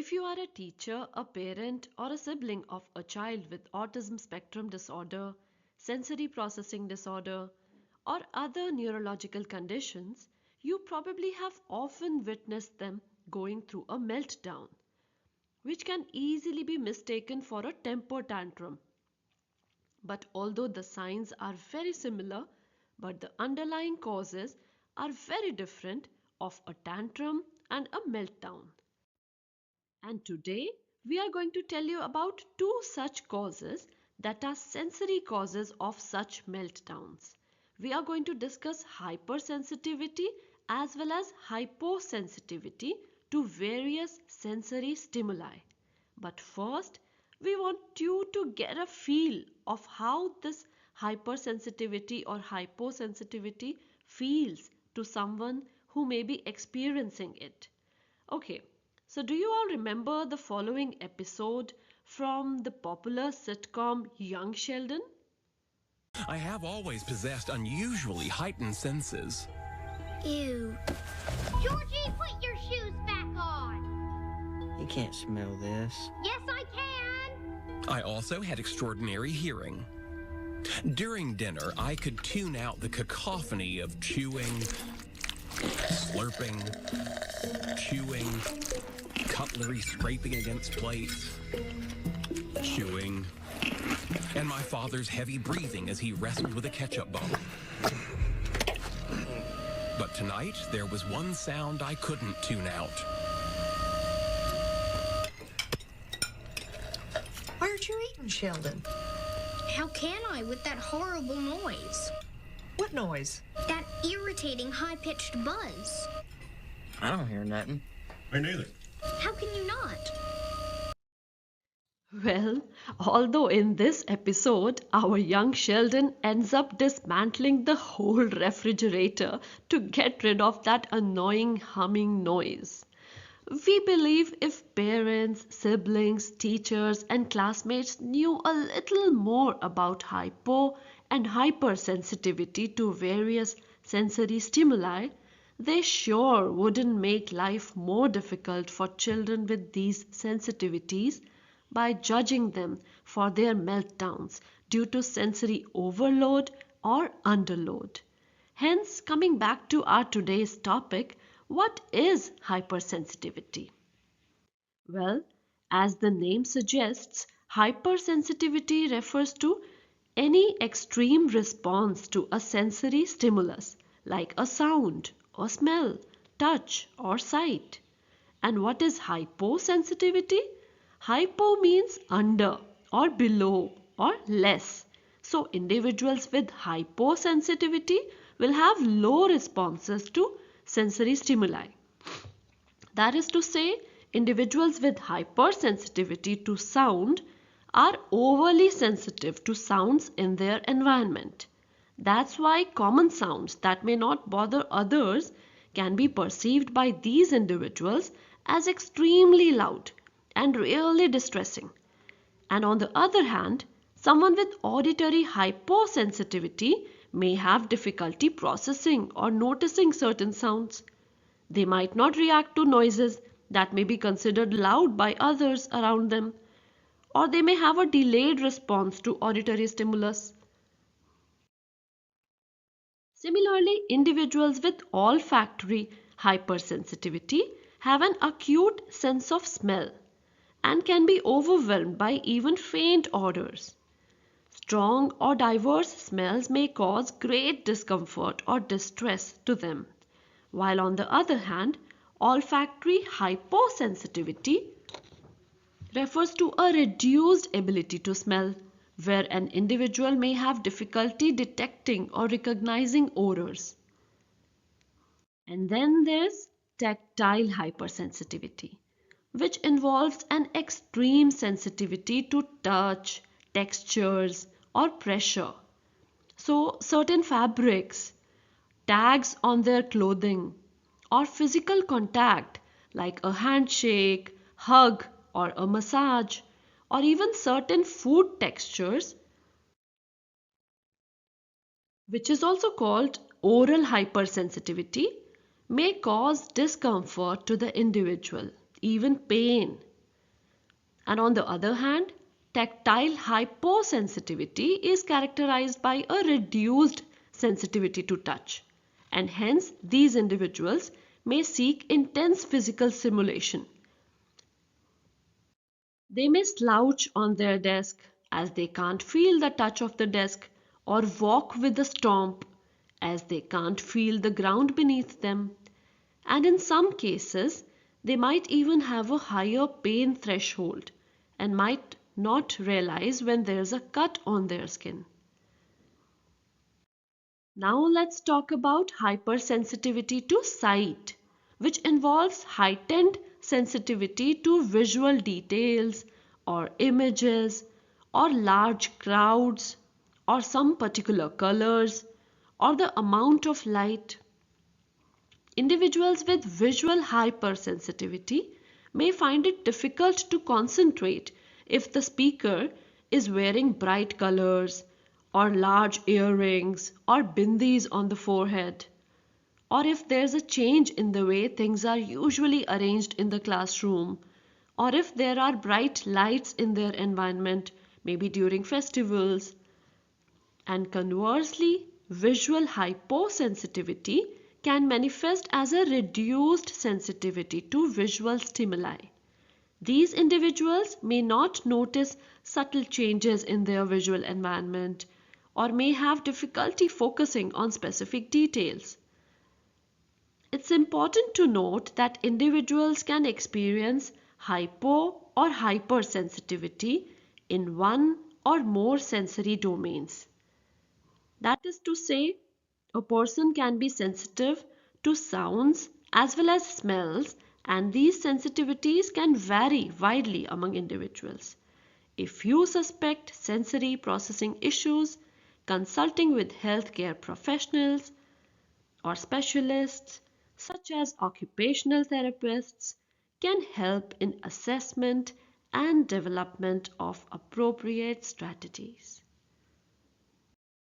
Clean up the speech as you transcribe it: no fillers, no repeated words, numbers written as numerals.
If you are a teacher, a parent, or a sibling of a child with autism spectrum disorder, sensory processing disorder, or other neurological conditions, you probably have often witnessed them going through a meltdown, which can easily be mistaken for a temper tantrum. But although the signs are very similar, but the underlying causes are very different of a tantrum and a meltdown. And today we are going to tell you about two such causes that are sensory causes of such meltdowns. We are going to discuss hypersensitivity as well as hyposensitivity to various sensory stimuli. But first, we want you to get a feel of how this hypersensitivity or hyposensitivity feels to someone who may be experiencing it. Okay, so do you all remember the following episode from the popular sitcom Young Sheldon? I have always possessed unusually heightened senses. Ew. Georgie, put your shoes back on. You can't smell this. Yes, I can. I also had extraordinary hearing. During dinner, I could tune out the cacophony of chewing, slurping, chewing, cutlery scraping against plates, chewing, and my father's heavy breathing as he wrestled with a ketchup bottle. But tonight, there was one sound I couldn't tune out. Why aren't you eating, Sheldon? How can I with that horrible noise? What noise? That irritating high-pitched buzz. I don't hear nothing. Me neither. How can you not? Well, although in this episode, our young Sheldon ends up dismantling the whole refrigerator to get rid of that annoying humming noise. We believe if parents, siblings, teachers, and classmates knew a little more about hypo and hypersensitivity to various sensory stimuli, they sure wouldn't make life more difficult for children with these sensitivities by judging them for their meltdowns due to sensory overload or underload. Hence, coming back to our today's topic, what is hypersensitivity? Well, as the name suggests, hypersensitivity refers to any extreme response to a sensory stimulus like a sound or smell, touch or sight. And what is hyposensitivity? Hypo means under or below or less. So individuals with hyposensitivity will have low responses to sensory stimuli. That is to say, individuals with hypersensitivity to sound are overly sensitive to sounds in their environment. That's why common sounds that may not bother others can be perceived by these individuals as extremely loud and really distressing. And on the other hand, someone with auditory hyposensitivity may have difficulty processing or noticing certain sounds. They might not react to noises that may be considered loud by others around them, or they may have a delayed response to auditory stimulus. Similarly, individuals with olfactory hypersensitivity have an acute sense of smell and can be overwhelmed by even faint odors. Strong or diverse smells may cause great discomfort or distress to them, while on the other hand, olfactory hyposensitivity refers to a reduced ability to smell, where an individual may have difficulty detecting or recognizing odors. And then there's tactile hypersensitivity, which involves an extreme sensitivity to touch, textures, or pressure. So, certain fabrics, tags on their clothing, or physical contact like a handshake, hug, or a massage, or even certain food textures, which is also called oral hypersensitivity, may cause discomfort to the individual, even pain. And on the other hand, tactile hyposensitivity is characterized by a reduced sensitivity to touch, and hence these individuals may seek intense physical stimulation. They may slouch on their desk as they can't feel the touch of the desk, or walk with a stomp as they can't feel the ground beneath them. And in some cases, they might even have a higher pain threshold and might not realize when there's a cut on their skin. Now let's talk about hypersensitivity to sight, which involves heightened sensitivity to visual details or images or large crowds or some particular colors or the amount of light. Individuals with visual hypersensitivity may find it difficult to concentrate if the speaker is wearing bright colors or large earrings or bindis on the forehead, or if there's a change in the way things are usually arranged in the classroom, or if there are bright lights in their environment, maybe during festivals. And conversely, visual hyposensitivity can manifest as a reduced sensitivity to visual stimuli. These individuals may not notice subtle changes in their visual environment or may have difficulty focusing on specific details. It's important to note that individuals can experience hypo or hypersensitivity in one or more sensory domains. That is to say, a person can be sensitive to sounds as well as smells, and these sensitivities can vary widely among individuals. If you suspect sensory processing issues, consulting with healthcare professionals or specialists such as occupational therapists can help in assessment and development of appropriate strategies.